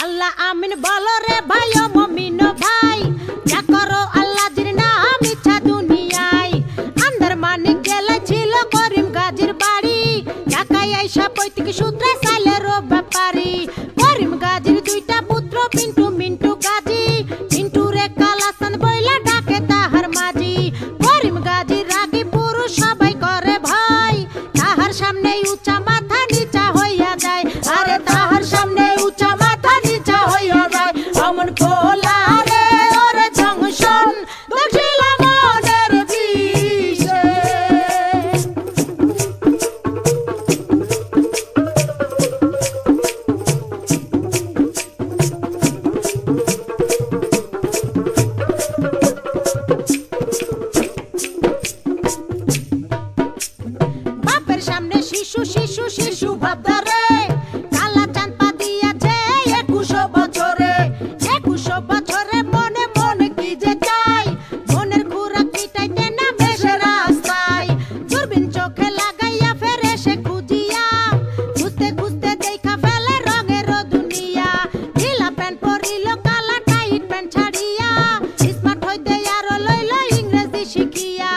আল্লাহ আমিন বলো রে ভাই ও মুমিন ভাই, যা করো আল্লাহ জির নাম ইচ্ছা দুনিয়ায়। আন্দার মানিক জেলায় ছিল করিম গাজীর বাড়ি, ঢাকায় আইসা পৈতৃক সূত্রে সাইলেরও ব্যাপারী। করিম গাজীর দুইটা পুত্র পিন্টু মিন্টু গাজী, পিন্টু রে কালাসান বইলা ডাকে তাহার মাঝি। করিম গাজীর রাগী পুরুষ সবাই করে ভয়, তাহার সামনে উঁচা মাথা নিচা হইয়া যায়। আরে তাহার সামনে উঁচা মাথা নিচা হইয়া যায়। অমন খোলা রে ওর জংশন দেখছিল মনের বিষে। বাপের সামনে শিশু শিশু শিশু ভাবদারে, কালা চাঁদ পা দিয়াছে 21 বছরে। 21 বছরে মনে মনে কি যে চাই, মনের খুরাক মিটাইতে না বেশে রাস্তায়। দূরবীন চোখে লাগাইয়া ফেরে সে খুঁজিয়া, খুঁজতে খুঁজতে দেখা ফেলে রঙের দুনিয়া। ঢিলা প্যান্ট পরিল কালা টাইট প্যান্ট ছাড়িয়া, স্মার্ট হইতে আরো লইল ইংরেজি শিখিয়া।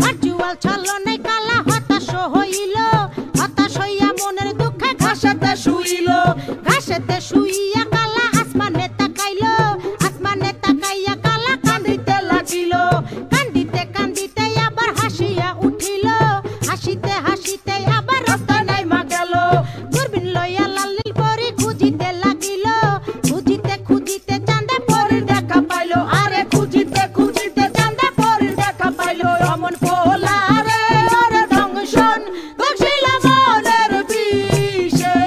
ভার্চুয়াল ছলনায় কালা হতাশ হইল, হতাশ হইয়া মনের দুঃখে ঘাসেতে শুইল। ঘাসেতে শুইয়া কালা আসমানে তাকাইল, আসমানে তাকাইয়া কালা কান্দিতে লাগিল। কান্দিতে কান্দিতে আবার হাসিয়া উঠিল, হাসিতে হাসিতে আবার রাস্তায় নাইমা গেল। দূরবীন লইয়া লাল নীল পরি খুঁজিতে লাগিল, খুঁজিতে খুঁজিতে চাঁদে পরির দেখা পাইল। আরে খুঁজিতে খুঁজিতে চাঁদে পরির দেখা পাইল। অমন খোলা রে ওর জংশন দেখছিল মনের বিষে।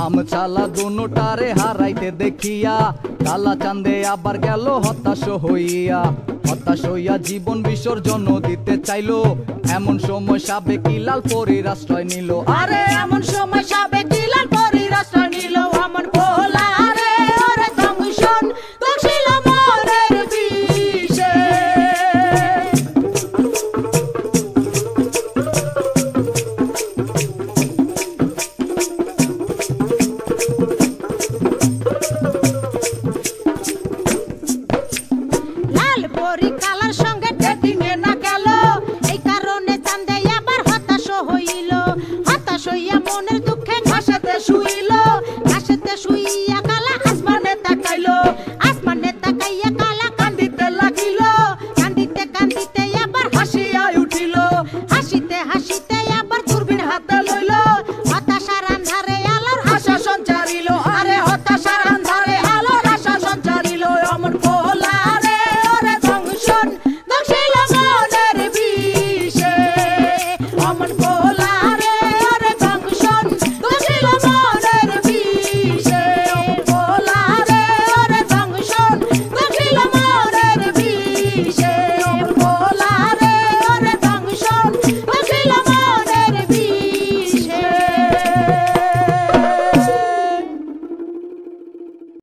আম চালা দুটারে হারাইতে দেখিয়া, কালা চাঁদে আবার গেল হতাশ হইয়া। হতাশ হইয়া জীবন বিসর্জন দিতে চাইলো, এমন সময় সাবেকি লাল পরীর আশ্রয় নিল। আরে এমন সময় সাবেকি লাল পরীর আশ্রয় নিল। অমন খোলা রে ওর জংশন দেখছিল মনের বিষে। লাল পরি কালার